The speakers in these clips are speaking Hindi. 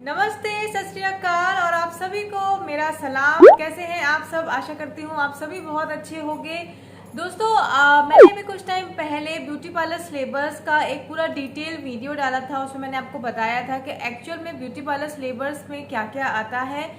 नमस्ते, सत श्री अकाल और आप सभी को मेरा सलाम। कैसे हैं आप सब? आशा करती हूँ आप सभी बहुत अच्छे होंगे। दोस्तों मैंने भी कुछ टाइम पहले ब्यूटी पार्लर सिलेबस का एक पूरा डिटेल वीडियो डाला था। उसमें मैंने आपको बताया था कि एक्चुअल में ब्यूटी पार्लर सिलेबस में क्या क्या आता है।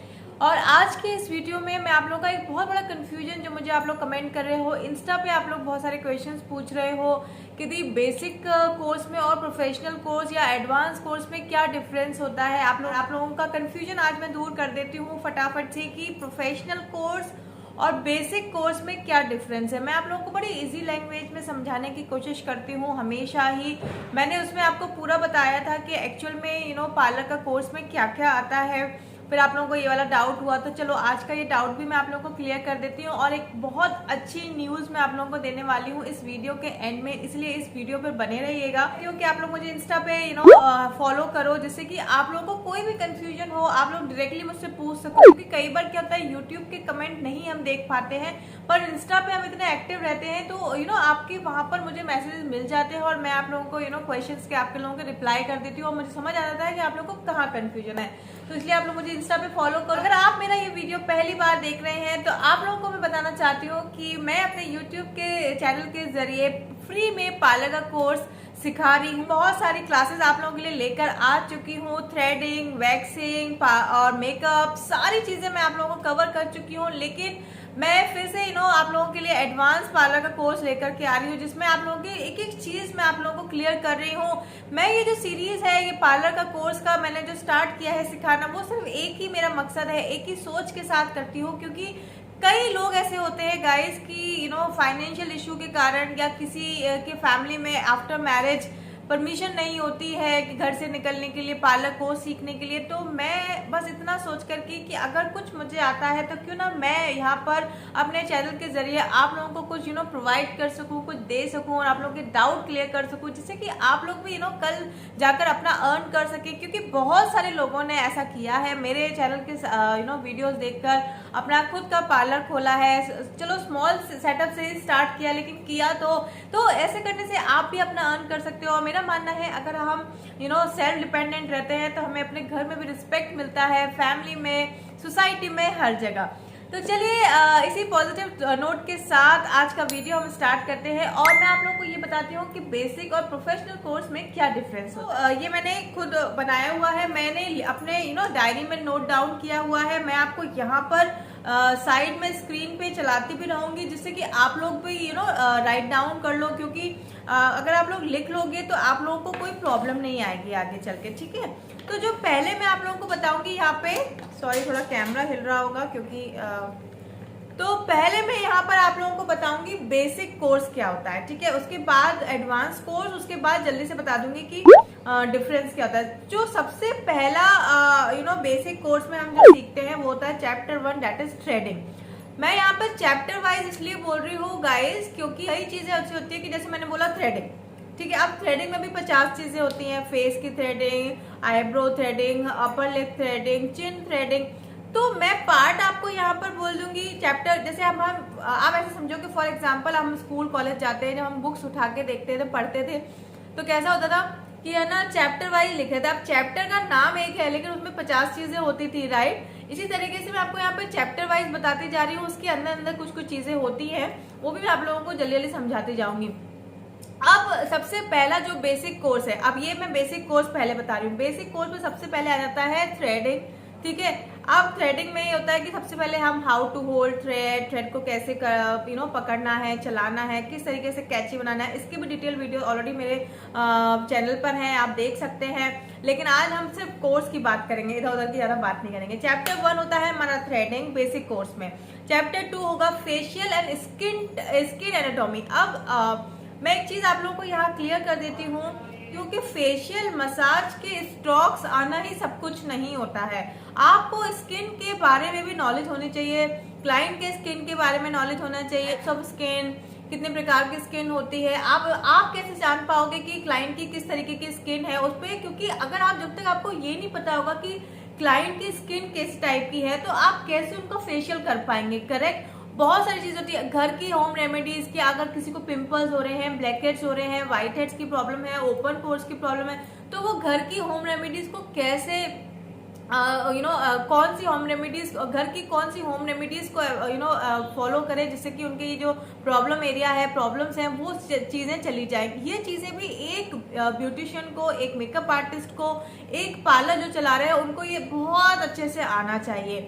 और आज के इस वीडियो में मैं आप लोगों का एक बहुत बड़ा कंफ्यूजन जो मुझे आप लोग कमेंट कर रहे हो, इंस्टा पे आप लोग बहुत सारे क्वेश्चंस पूछ रहे हो कि दी बेसिक कोर्स में और प्रोफेशनल कोर्स या एडवांस कोर्स में क्या डिफरेंस होता है। आप लोगों का कंफ्यूजन आज मैं दूर कर देती हूँ फटाफट से कि प्रोफेशनल कोर्स और बेसिक कोर्स में क्या डिफरेंस है। मैं आप लोगों को बड़ी इजी लैंग्वेज में समझाने की कोशिश करती हूँ हमेशा ही। मैंने उसमें आपको पूरा बताया था कि एक्चुअल में पार्लर का कोर्स में क्या क्या आता है। फिर आप लोगों को ये वाला डाउट हुआ, तो चलो आज का ये डाउट भी मैं आप लोगों को क्लियर कर देती हूँ। और एक बहुत अच्छी न्यूज़ मैं आप लोगों को देने वाली हूँ इस वीडियो के एंड में, इसलिए इस वीडियो पर बने रहिएगा। क्योंकि आप लोग मुझे इंस्टा पे फॉलो करो, जिससे कि आप लोगों को कोई भी कंफ्यूजन हो आप लोग डायरेक्टली मुझसे पूछ सको। क्योंकि कई बार क्या होता है, यूट्यूब के कमेंट नहीं हम देख पाते हैं, पर इंस्टा पे हम इतने एक्टिव रहते हैं तो आपके वहां पर मुझे मैसेजेस मिल जाते हैं और मैं आप लोगों को क्वेश्चंस के आपके लोगों को रिप्लाई कर देती हूँ और मुझे समझ आ जाता है कि आप लोगों को कहाँ कंफ्यूजन है। तो इसलिए आप लोग मुझे इंस्टा पे फॉलो करो। अगर आप मेरा ये वीडियो पहली बार देख रहे हैं तो आप लोगों को मैं बताना चाहती हूँ कि मैं अपने यूट्यूब के चैनल के जरिए फ्री में पार्लर का कोर्स सिखा रही हूँ। बहुत सारी क्लासेस आप लोगों के लिए लेकर आ चुकी हूँ। थ्रेडिंग, वैक्सिंग और मेकअप, सारी चीजें मैं आप लोगों को कवर कर चुकी हूँ। लेकिन मैं फिर से आप लोगों के लिए एडवांस पार्लर का कोर्स लेकर के आ रही हूँ, जिसमें आप लोगों की एक एक चीज मैं आप लोगों को क्लियर कर रही हूँ। मैं ये जो सीरीज है, ये पार्लर का कोर्स का मैंने जो स्टार्ट किया है सिखाना, वो सिर्फ एक ही मेरा मकसद है, एक ही सोच के साथ करती हूँ। क्योंकि कई लोग ऐसे होते हैं गाइस कि फाइनेंशियल इशू के कारण या किसी के फैमिली में आफ्टर मैरिज परमिशन नहीं होती है कि घर से निकलने के लिए, पार्लर कोर्स सीखने के लिए। तो मैं बस इतना सोच करके कि अगर कुछ मुझे आता है तो क्यों ना मैं यहाँ पर अपने चैनल के जरिए आप लोगों को कुछ प्रोवाइड कर सकूँ, कुछ दे सकूँ और आप लोगों के डाउट क्लियर कर सकूँ, जिससे कि आप लोग भी कल जाकर अपना अर्न कर सके। क्योंकि बहुत सारे लोगों ने ऐसा किया है, मेरे चैनल के वीडियोज देखकर अपना खुद का पार्लर खोला है। चलो स्मॉल सेटअप से ही स्टार्ट किया, लेकिन किया तो ऐसे करने से आप भी अपना अर्न कर सकते हो। और मेरा मानना है अगर हम सेल्फ डिपेंडेंट रहते हैं तो हमें अपने घर में भी रिस्पेक्ट मिलता है, फैमिली में, सोसाइटी में, हर जगह। तो चलिए इसी पॉजिटिव नोट के साथ आज का वीडियो हम स्टार्ट करते हैं। और मैं आप लोगों को ये बताती हूँ कि बेसिक और प्रोफेशनल कोर्स में क्या डिफरेंस होता है। ये मैंने खुद बनाया हुआ है, मैंने अपने डायरी में नोट डाउन किया हुआ है। मैं आपको यहाँ पर साइड में स्क्रीन पे चलाती भी रहूंगी, जिससे कि आप लोग भी राइट डाउन कर लो। क्योंकि अगर आप लोग लिख लोगे तो आप लोगों को कोई प्रॉब्लम नहीं आएगी आगे चल के, ठीक है। तो जो पहले मैं आप लोगों को बताऊंगी यहाँ पे, सॉरी थोड़ा कैमरा हिल रहा होगा क्योंकि तो पहले मैं यहाँ पर आप लोगों को बताऊंगी बेसिक कोर्स क्या होता है, ठीक है। उसके बाद एडवांस कोर्स, उसके बाद जल्दी से बता दूंगी कि डिफरेंस क्या होता है। जो सबसे पहला बेसिक कोर्स में हम जो सीखते हैं वो होता है चैप्टर 1, दैट इज थ्रेडिंग। मैं यहाँ पर चैप्टर वाइज इसलिए बोल रही हूँ गाइस, क्योंकि कई चीजें अच्छी होती है कि जैसे मैंने बोला थ्रेडिंग, ठीक है। अब थ्रेडिंग में भी 50 चीजें होती हैं, फेस की threading, eyebrow threading, upper lip threading, chin threading. तो मैं पार्ट आपको यहाँ पर बोल दूंगी चैप्टर। जैसे हम आप ऐसे समझो कि फॉर एग्जांपल हम स्कूल कॉलेज जाते हैं, जब हम बुक्स उठा के देखते थे, पढ़ते थे, तो कैसा होता था कि है ना, चैप्टर वाइज लिखे थे। अब चैप्टर का नाम एक है लेकिन उसमें 50 चीजें होती थी, राइट। इसी तरीके से मैं आपको यहाँ पे चैप्टर वाइज बताती जा रही हूँ, उसके अंदर अंदर कुछ कुछ चीजें होती हैं, वो भी मैं आप लोगों को जल्दी जल्दी समझाती जाऊंगी। अब सबसे पहला जो बेसिक कोर्स है, अब ये मैं बेसिक कोर्स पहले बता रही हूँ। बेसिक कोर्स में सबसे पहले आ जाता है थ्रेडिंग, ठीक है। अब थ्रेडिंग में ये होता है कि सबसे पहले हम हाउ टू होल्ड थ्रेड को कैसे पकड़ना है, चलाना है, किस तरीके से कैची बनाना है, इसकी भी डिटेल वीडियो ऑलरेडी मेरे चैनल पर है, आप देख सकते हैं। लेकिन आज हम सिर्फ कोर्स की बात करेंगे, इधर उधर की ज्यादा बात नहीं करेंगे। चैप्टर 1 होता है हमारा थ्रेडिंग बेसिक कोर्स में। चैप्टर 2 होगा फेशियल एंड स्किन एनाटॉमी। अब मैं एक चीज आप लोगों को यहाँ क्लियर कर देती हूँ, क्योंकि फेशियल मसाज के स्ट्रोक्स आना ही सब कुछ नहीं होता है। आपको स्किन के बारे में भी नॉलेज होनी चाहिए, क्लाइंट के स्किन के बारे में नॉलेज होना चाहिए। सब स्किन, कितने प्रकार की स्किन होती है, आप कैसे जान पाओगे कि क्लाइंट की किस तरीके की स्किन है उस पर। क्योंकि अगर आप जब तक आपको ये नहीं पता होगा कि क्लाइंट की स्किन किस टाइप की है, तो आप कैसे उनका फेशियल कर पाएंगे, करेक्ट। बहुत सारी चीज होती है घर की होम रेमेडीज की। अगर किसी को पिंपल्स हो रहे हैं, ब्लैक हेड्स हो रहे हैं, व्हाइट हेड्स की प्रॉब्लम है, ओपन पोर्स की प्रॉब्लम है, तो वो घर की होम रेमेडीज को कैसे कौन सी होम रेमेडीज, घर की कौन सी होम रेमेडीज को फॉलो करें जिससे कि उनके ये जो प्रॉब्लम एरिया है, प्रॉब्लम्स हैं, वो चीजें चली जाएंगी। ये चीजें भी एक ब्यूटिशियन को, एक मेकअप आर्टिस्ट को, एक पार्लर जो चला रहे हैं उनको ये बहुत अच्छे से आना चाहिए।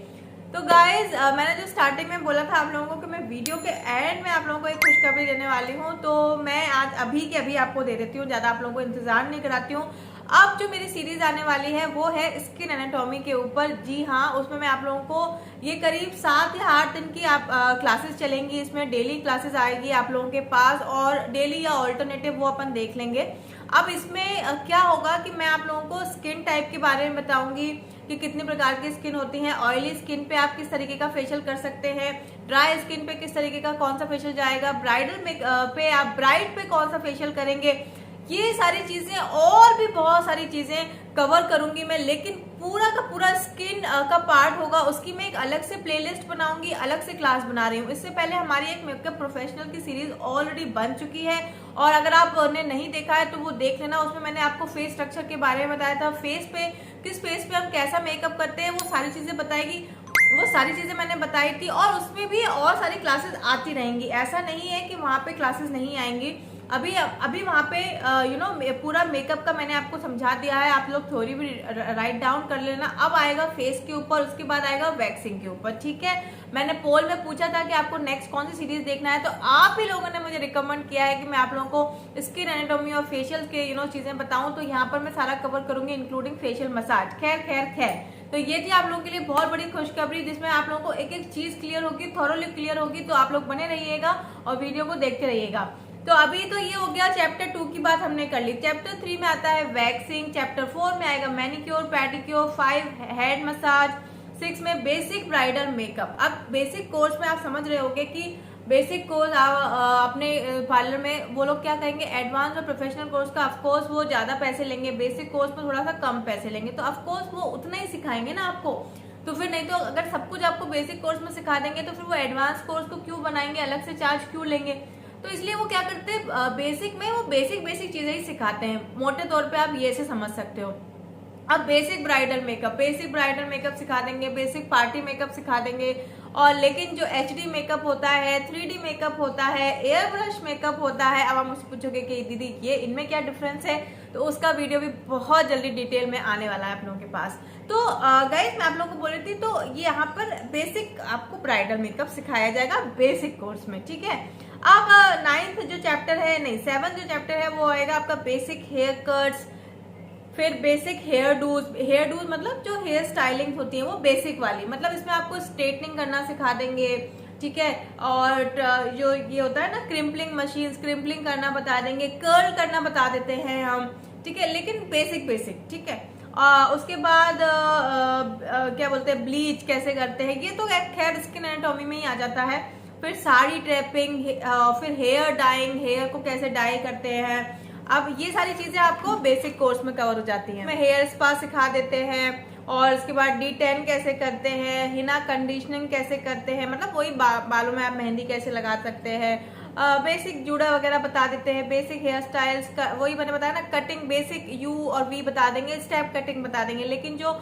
तो गाइज मैंने जो स्टार्टिंग में बोला था आप लोगों को कि मैं वीडियो के एंड में आप लोगों को एक खुशखबरी देने वाली हूँ, तो मैं आज अभी के अभी आपको दे देती हूँ, ज्यादा आप लोगों को इंतजार नहीं कराती हूँ। अब जो मेरी सीरीज आने वाली है वो है स्किन एनाटॉमी के ऊपर। जी हाँ, उसमें मैं आप लोगों को ये करीब 7 या 8 दिन की आप क्लासेस चलेंगी। इसमें डेली क्लासेस आएगी आप लोगों के पास, और डेली या ऑल्टरनेटिव वो अपन देख लेंगे। अब इसमें क्या होगा कि मैं आप लोगों को स्किन टाइप के बारे में बताऊंगी कि कितने प्रकार की स्किन होती है। ऑयली स्किन पे आप किस तरीके का फेशियल कर सकते हैं, ड्राई स्किन पे किस तरीके का कौन सा फेशियल जाएगा, ब्राइडल पे आप ब्राइड पे कौन सा फेशियल करेंगे, ये सारी चीजें और भी बहुत सारी चीजें कवर करूंगी मैं। लेकिन पूरा का पूरा स्किन का पार्ट होगा, उसकी मैं एक अलग से प्लेलिस्ट बनाऊंगी, अलग से क्लास बना रही हूँ। इससे पहले हमारी एक मेकअप प्रोफेशनल की सीरीज ऑलरेडी बन चुकी है, और अगर आपने नहीं देखा है तो वो देख लेना। उसमें मैंने आपको फेस स्ट्रक्चर के बारे में बताया था, फेस पे किस फेस पे हम कैसा मेकअप करते हैं, वो सारी चीजें बताएगी, वो सारी चीजें मैंने बताई थी। और उसमें भी और सारी क्लासेस आती रहेंगी, ऐसा नहीं है कि वहां पे क्लासेस नहीं आएंगी। अभी वहां पे पूरा मेकअप का मैंने आपको समझा दिया है, आप लोग थ्योरी भी राइट डाउन कर लेना। अब आएगा फेस के ऊपर, उसके बाद आएगा वैक्सिंग के ऊपर, ठीक है। मैंने पोल में पूछा था कि आपको नेक्स्ट कौन सी सीरीज देखना है, तो आप ही लोगों ने मुझे रिकमेंड किया है कि मैं आप लोगों को स्किन एनाटॉमी और फेशियल के चीजें बताऊं, तो यहाँ पर मैं सारा कवर करूंगी इंक्लूडिंग फेशियल मसाज। खैर तो ये थी आप लोगों के लिए बहुत बड़ी खुशखबरी, जिसमें आप लोगों को एक एक चीज क्लियर होगी, थॉरोली क्लियर होगी। तो आप लोग बने रहिएगा और वीडियो को देखते रहिएगा। तो अभी तो ये हो गया चैप्टर 2 की बात हमने कर ली। चैप्टर 3 में आता है वैक्सिंग, चैप्टर 4 में आएगा मैनिक्योर पेडिक्योर, 5 हेड मसाज, 6 में बेसिक ब्राइडल मेकअप। अब बेसिक कोर्स में आप समझ रहे होंगे कि बेसिक कोर्स अपने पार्लर में वो लोग क्या कहेंगे, एडवांस और प्रोफेशनल कोर्स का ऑफकोर्स वो ज्यादा पैसे लेंगे, बेसिक कोर्स में थोड़ा सा कम पैसे लेंगे। तो ऑफकोर्स वो उतना ही सिखाएंगे ना आपको, तो फिर नहीं तो अगर सब कुछ आपको बेसिक कोर्स में सिखा देंगे तो फिर वो एडवांस कोर्स को क्यों बनाएंगे, अलग से चार्ज क्यों लेंगे। तो इसलिए वो क्या करते हैं, बेसिक में वो बेसिक चीजें ही सिखाते हैं। मोटे तौर पे आप ये से समझ सकते हो। अब बेसिक ब्राइडल मेकअप सिखा देंगे, बेसिक पार्टी मेकअप सिखा देंगे, और लेकिन जो HD मेकअप होता है, 3D मेकअप होता है, एयर ब्रश मेकअप होता है। अब आप मुझसे पूछोगे कि दीदी ये इनमें क्या डिफरेंस है, तो उसका वीडियो भी बहुत जल्दी डिटेल में आने वाला है आप लोगों के पास। तो गाइस मैं आप लोगों को बोल रही थी, तो ये यहाँ पर बेसिक आपको ब्राइडल मेकअप सिखाया जाएगा बेसिक कोर्स में, ठीक है। अब 7th जो चैप्टर है वो आएगा आपका बेसिक हेयर कट्स, फिर बेसिक हेयर डूज मतलब जो हेयर स्टाइलिंग होती है वो बेसिक वाली, मतलब इसमें आपको स्ट्रेटनिंग करना सिखा देंगे, ठीक है। और जो ये होता है ना क्रिम्पलिंग मशीन, क्रिम्पलिंग करना बता देंगे, कर्ल करना बता देते हैं हम, ठीक है, लेकिन बेसिक, ठीक है। उसके बाद क्या बोलते हैं, ब्लीच कैसे करते हैं, ये तो खैर स्किन एनाटॉमी में ही आ जाता है। फिर साड़ी ट्रैपिंग, फिर हेयर डाइंग, हेयर को कैसे डाई करते हैं। अब ये सारी चीजें आपको बेसिक कोर्स में कवर हो जाती हैं। हेयर स्पा सिखा देते हैं, और उसके बाद D10 कैसे करते हैं, हिना कंडीशनिंग कैसे करते हैं, मतलब वही बालों में आप मेहंदी कैसे लगा सकते हैं, बेसिक जूड़ा वगैरह बता देते हैं, बेसिक हेयर स्टाइल्स का वही मैंने बताया ना, कटिंग बेसिक U और V बता देंगे, स्टेप कटिंग बता देंगे। लेकिन जो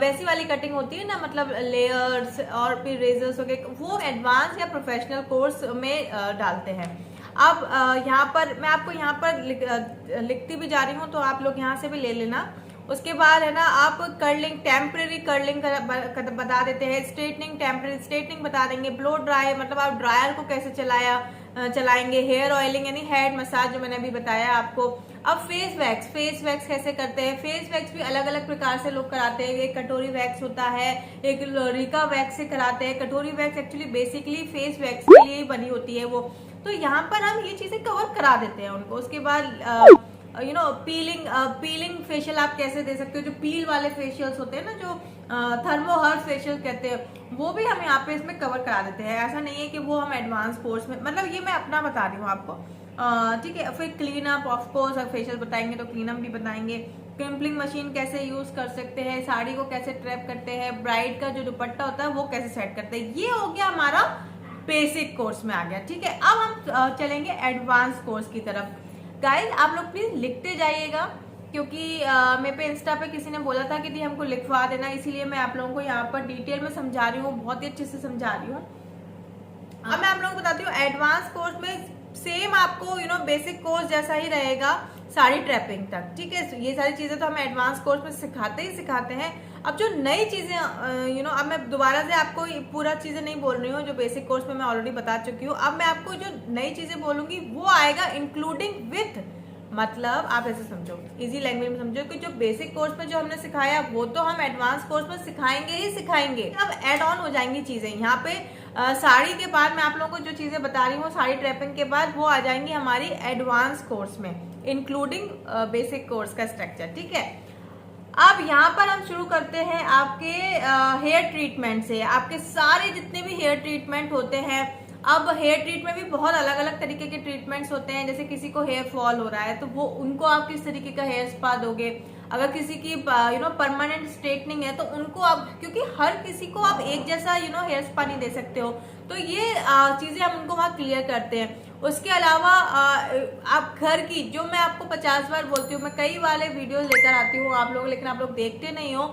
वैसी वाली कटिंग होती है ना, मतलब लेयर्स और फिर रेजर्स वगैरह, वो एडवांस या प्रोफेशनल कोर्स में डालते हैं। अब यहाँ पर मैं आपको यहाँ पर लिखती भी जा रही हूँ, तो आप लोग यहाँ से भी ले लेना। उसके बाद है ना, आप कर्लिंग, टेम्परेरी कर्लिंग बता देते हैं, स्ट्रेटनिंग, टेम्परेरी स्ट्रेटनिंग बता देंगे, ब्लो ड्राई मतलब आप ड्रायर को कैसे चलाएंगे, हेयर ऑयलिंग यानी हेड मसाज जो मैंने अभी बताया आपको। अब फेस वैक्स कैसे करते हैं, फेस वैक्स भी अलग अलग प्रकार से लोग कराते हैं। एक कटोरी वैक्स होता है, एक रिका वैक्स से कराते हैं। कटोरी wax actually basically face wax के लिए ही बनी होती है वो, तो यहाँ पर हम ये चीजें कवर करा देते हैं उनको। उसके बाद पीलिंग फेशियल आप कैसे दे सकते हो, जो पील वाले फेशियल्स होते हैं ना, जो थर्मो हर्ब फेशियल कहते हैं, वो भी हम यहाँ पे इसमें कवर करा देते हैं। ऐसा नहीं है कि वो हम एडवांस कोर्स में, मतलब ये मैं अपना बता रही हूँ आपको, ठीक है। फिर क्लीन अप, ऑफ कोर्स अगर फेशियल बताएंगे तो क्लीन अप भी बताएंगे, क्रिम्पलिंग मशीन कैसे यूज कर सकते हैं, साड़ी को कैसे ट्रैप करते हैं, ब्राइड का जो दुपट्टा होता है वो कैसे सेट करते हैं। ये हो गया हमारा बेसिक कोर्स में आ गया, ठीक है। अब हम चलेंगे एडवांस कोर्स की तरफ। गाइस आप लोग प्लीज लिखते जाइएगा, क्योंकि मेरे पे इंस्टा पे किसी ने बोला था कि दी हमको लिखवा देना, इसीलिए मैं आप लोगों को यहाँ पर डिटेल में समझा रही हूँ, बहुत ही अच्छे से समझा रही हूँ। अब मैं आप लोगों को बताती हूँ, एडवांस कोर्स में सेम आपको बेसिक कोर्स जैसा ही रहेगा साड़ी ट्रैपिंग तक, ठीक है। ये सारी चीजें तो हम एडवांस कोर्स में सिखाते ही सिखाते हैं। अब जो नई चीजें अब मैं दोबारा से आपको पूरा चीजें नहीं बोल रही हूँ, जो बेसिक कोर्स में मैं ऑलरेडी बता चुकी हूँ। अब मैं आपको जो नई चीजें बोलूंगी वो आएगा इंक्लूडिंग विथ, मतलब आप ऐसे समझो, इजी लैंग्वेज में समझो कि जो बेसिक कोर्स में जो हमने सिखाया वो तो हम एडवांस कोर्स में सिखाएंगे ही सिखाएंगे। अब ऐड ऑन हो जाएंगी चीजें यहाँ पे। साड़ी के बाद मैं आप लोगों को जो चीजें बता रही हूँ साड़ी ट्रैपिंग के बाद, वो आ जाएंगी हमारी एडवांस कोर्स में, इंक्लूडिंग बेसिक कोर्स का स्ट्रक्चर, ठीक है। अब यहाँ पर हम शुरू करते हैं आपके हेयर ट्रीटमेंट से। आपके सारे जितने भी हेयर ट्रीटमेंट होते हैं, अब हेयर ट्रीटमेंट भी बहुत अलग अलग तरीके के ट्रीटमेंट्स होते हैं। जैसे किसी को हेयर फॉल हो रहा है तो वो उनको आप किस तरीके का हेयर स्पा दोगे। अगर किसी की परमानेंट स्ट्रेटनिंग है तो उनको आप, क्योंकि हर किसी को आप एक जैसा हेयर स्पा नहीं दे सकते हो, तो ये चीजें हम उनको वहाँ क्लियर करते हैं। उसके अलावा आप घर की, जो मैं आपको 50 बार बोलती हूँ, मैं कई वाले वीडियोस लेकर आती हूँ आप लोग, लेकिन आप लोग देखते नहीं हो,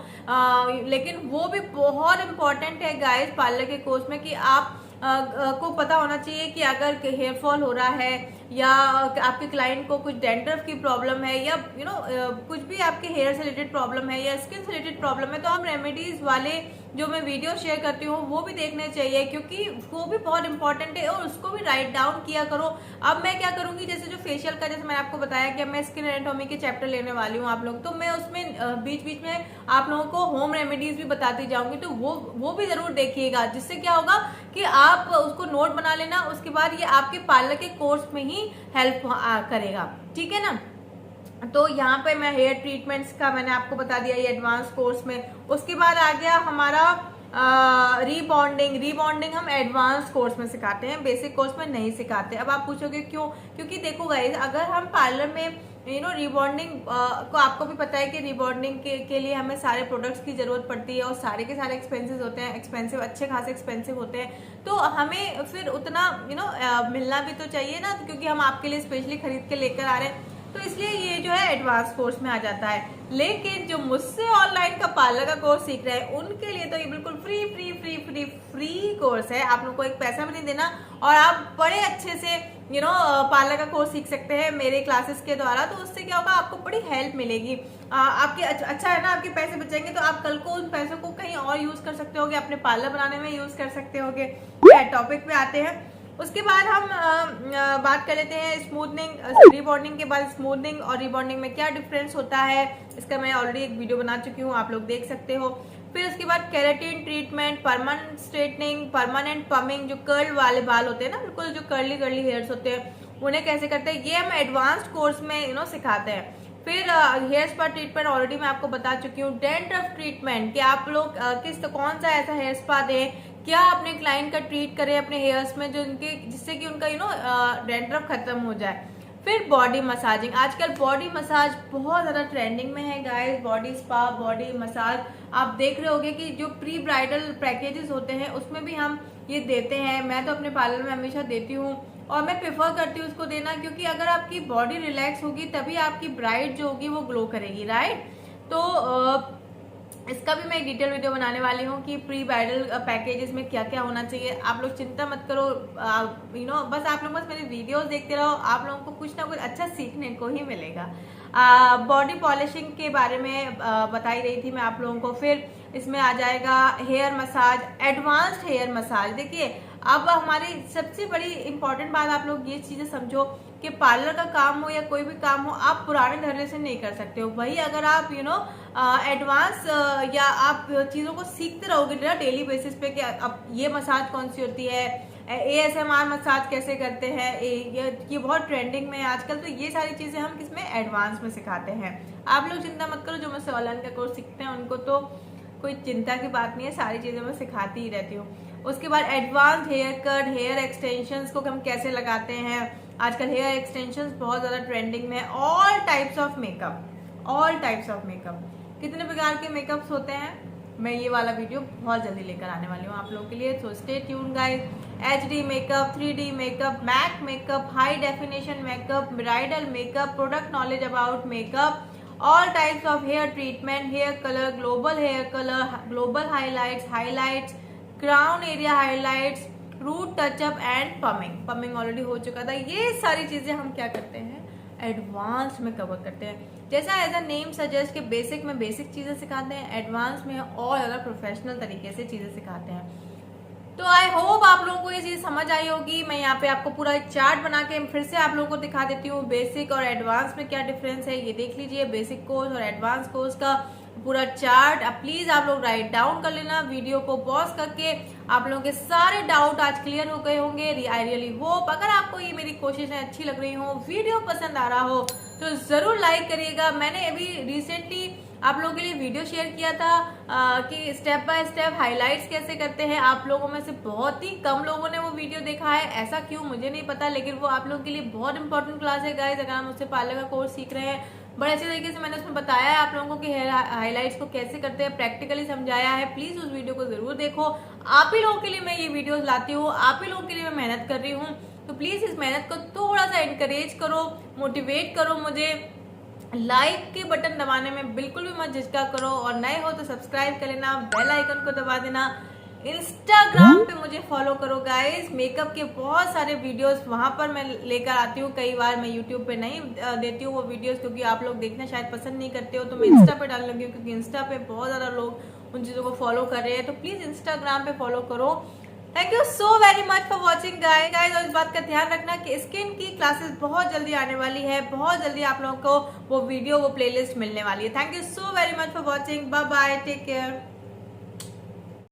लेकिन वो भी बहुत इंपॉर्टेंट है गाइस पार्लर के कोर्स में, कि आप को पता होना चाहिए कि अगर हेयर फॉल हो रहा है या आपके क्लाइंट को कुछ डेंड्रफ की प्रॉब्लम है या कुछ भी आपके हेयर से रिलेटेड प्रॉब्लम है या स्किन से रिलेटेड प्रॉब्लम है, तो हम रेमेडीज वाले जो मैं वीडियो शेयर करती हूँ वो भी देखने चाहिए, क्योंकि वो भी बहुत इंपॉर्टेंट है और उसको भी राइट डाउन किया करो। अब मैं क्या करूंगी, जैसे जो फेशियल का, जैसे मैंने आपको बताया कि मैं स्किन एनाटॉमी के चैप्टर लेने वाली हूँ आप लोग, तो मैं उसमें बीच बीच में आप लोगों को होम रेमेडीज भी बताती जाऊंगी, तो वो भी जरूर देखिएगा, जिससे क्या होगा कि आप उसको नोट बना लेना, उसके बाद ये आपके पार्लर के कोर्स में ही हेल्प करेगा, ठीक है ना। तो यहाँ पे मैं हेयर ट्रीटमेंट्स का मैंने आपको बता दिया ये एडवांस कोर्स में। उसके बाद आ गया हमारा रीबॉन्डिंग हम एडवांस कोर्स में सिखाते हैं, बेसिक कोर्स में नहीं सिखाते। अब आप पूछोगे क्यों? क्योंकि देखो गाइस, अगर हम पार्लर में रीबॉन्डिंग को, आपको भी पता है कि रीबॉन्डिंग के लिए हमें सारे प्रोडक्ट्स की जरूरत पड़ती है और सारे के सारे एक्सपेंसिव होते हैं, एक्सपेंसिव, अच्छे खासे एक्सपेंसिव होते हैं, तो हमें फिर उतना मिलना भी तो चाहिए ना, क्योंकि हम आपके लिए स्पेशली खरीद के लेकर आ रहे हैं, तो इसलिए ये जो है एडवांस कोर्स में आ जाता है। लेकिन जो मुझसे ऑनलाइन का पार्लर का कोर्स सीख रहे हैं उनके लिए तो ये बिल्कुल फ्री कोर्स है। आप लोग को एक पैसा भी नहीं देना और आप बड़े अच्छे से पार्लर का कोर्स सीख सकते हैं मेरे क्लासेस के द्वारा। तो उससे क्या होगा, आपको बड़ी हेल्प मिलेगी। आपके अच्छा है ना, आपके पैसे बचेंगे तो आप कल को उन पैसों को कहीं और यूज कर सकते होगे, अपने पार्लर बनाने में यूज कर सकते होगे। टॉपिक पे आते हैं। उसके बाद हम बात कर लेते हैं स्मूथनिंग। रीबॉन्डिंग के बाद स्मूथनिंग और रीबॉन्डिंग में क्या डिफरेंस होता है, इसका मैं ऑलरेडी एक वीडियो बना चुकी हूँ, आप लोग देख सकते हो। फिर उसके बाद keratin treatment, permanent straightening, permanent perming, जो कर्ल वाले बाल होते हैं ना, बिल्कुल जो कर्ली हेयर्स होते हैं, उन्हें कैसे करते हैं, ये हम एडवांस्ड कोर्स में सिखाते हैं। फिर हेयर स्पा ट्रीटमेंट ऑलरेडी मैं आपको बता चुकी हूँ। डैंड्रफ ट्रीटमेंट, कि आप लोग कौन सा ऐसा हेयर स्पा दें, क्या अपने क्लाइंट का ट्रीट करें अपने हेयर्स में जो जिससे कि उनका डैंड्रफ खत्म हो जाए। फिर बॉडी मसाजिंग, आजकल बॉडी मसाज बहुत ज्यादा ट्रेंडिंग में है guys. Body spa, body massage, आप देख रहे होंगे कि जो प्री ब्राइडल पैकेजेस होते हैं उसमें भी हम ये देते हैं। मैं तो अपने पार्लर में हमेशा देती हूँ और मैं प्रेफर करती हूँ उसको देना, क्योंकि अगर आपकी बॉडी रिलैक्स होगी तभी आपकी ब्राइड जो होगी वो ग्लो करेगी, राइट। तो इसका भी मैं एक डिटेल वीडियो बनाने वाली हूँ कि प्री ब्राइडल पैकेजेस में क्या क्या होना चाहिए। आप लोग चिंता मत करो, बस आप लोग मेरी वीडियोस देखते रहो, आप लोगों को कुछ ना कुछ अच्छा सीखने को ही मिलेगा। बॉडी पॉलिशिंग के बारे में बताई रही थी मैं आप लोगों को। फिर इसमें आ जाएगा hair massage, advanced hair massage. देखिए, अब हमारी सबसे बड़ी इंपॉर्टेंट बात, आप लोग ये चीजें समझो कि पार्लर का काम हो या कोई भी काम हो, आप पुराने धरने से नहीं कर सकते हो। वही अगर आप एडवांस या आप चीजों को सीखते रहोगे ना डेली बेसिस पे, कि अब ये मसाज कौन सी होती है, ASMR मसाज कैसे करते हैं, ये बहुत ट्रेंडिंग में है आजकल, तो ये सारी चीजें हम किसमें एडवांस में सिखाते हैं। आप लोग चिंता मत करो, जो मुझसे ऑनलाइन का कोर्स सीखते हैं उनको तो कोई चिंता की बात नहीं है, सारी चीजें मैं सिखाती ही रहती हूँ। उसके बाद advance haircut, hair extensions को हम कैसे लगाते हैं। आजकल हेयर एक्सटेंशंस बहुत ज्यादा ट्रेंडिंग में है। ऑल टाइप्स ऑफ मेकअप, कितने प्रकार के मेकअप्स होते हैं, मैं ये वाला वीडियो बहुत जल्दी लेकर आने वाली हूँ आप लोगों के लिए, तो stay tune guys. HD makeup, 3D makeup, MAC makeup, high definition makeup, bridal makeup, product knowledge about makeup, all types of hair treatment, hair colour, global hair colour, global highlights, crown area highlights, root touch up and perming already हो चुका था। ये सारी चीजें हम क्या करते हैं, एडवांस में कवर करते हैं। जैसा एज अ नेम सजेस्ट के बेसिक में बेसिक चीजें सिखाते हैं, एडवांस में और ज्यादा प्रोफेशनल तरीके से चीजें सिखाते हैं। तो आई होप आप लोगों को ये चीज समझ आई होगी। मैं यहाँ पे आपको पूरा चार्ट बना के फिर से आप लोगों को दिखा देती हूँ, बेसिक और एडवांस में क्या डिफरेंस है। ये देख लीजिए बेसिक कोर्स और एडवांस कोर्स का पूरा चार्ट। अब प्लीज आप लोग राइट डाउन कर लेना, वीडियो को पॉज करके। आप लोगों के सारे डाउट आज क्लियर हो गए होंगे। आई रियली होप अगर आपको ये मेरी कोशिशें अच्छी लग रही हो, वीडियो पसंद आ रहा हो तो जरूर लाइक करिएगा। मैंने अभी रिसेंटली आप लोगों के लिए वीडियो शेयर किया था कि स्टेप बाय स्टेप हाइलाइट्स कैसे करते हैं। आप लोगों में से बहुत ही कम लोगों ने वो वीडियो देखा है, ऐसा क्यों मुझे नहीं पता, लेकिन वो आप लोगों के लिए बहुत इंपॉर्टेंट क्लास है गाइस। अगर हम उससे पार्लर का कोर्स सीख रहे हैं, बड़े अच्छे तरीके से मैंने उसमें बताया है आप लोगों को कि हेयर हाइलाइट्स को कैसे करते हैं, प्रैक्टिकली समझाया है। प्लीज उस वीडियो को जरूर देखो। आप ही लोगों के लिए मैं ये वीडियोस लाती हूँ, आप ही लोगों के लिए मैं मेहनत कर रही हूँ, तो प्लीज इस मेहनत को थोड़ा सा इंकरेज करो, मोटिवेट करो मुझे। लाइक के बटन दबाने में बिल्कुल भी मत झिझका करो, और नए हो तो सब्सक्राइब कर लेना, बेल आइकन को दबा देना। इंस्टाग्राम पे मुझे फॉलो करो गाइस, मेकअप के बहुत सारे वीडियोस वहां पर मैं लेकर आती हूँ। कई बार मैं यूट्यूब पे नहीं देती हूँ वो वीडियोस, क्योंकि आप लोग देखना शायद पसंद नहीं करते हो, तो मैं इंस्टा पे डाल लगी हूँ, क्योंकि इंस्टा पे बहुत ज्यादा लोग उन चीजों को फॉलो कर रहे हैं। तो प्लीज इंस्टाग्राम पे फॉलो करो। Thank you so very much for watching guys. और इस बात का ध्यान रखना कि स्किन की क्लासेस बहुत जल्दी आने वाली है, बहुत जल्दी आप लोगों को वो वीडियो वो प्लेलिस्ट मिलने वाली है। Thank you so very much for watching. Bye bye, take care.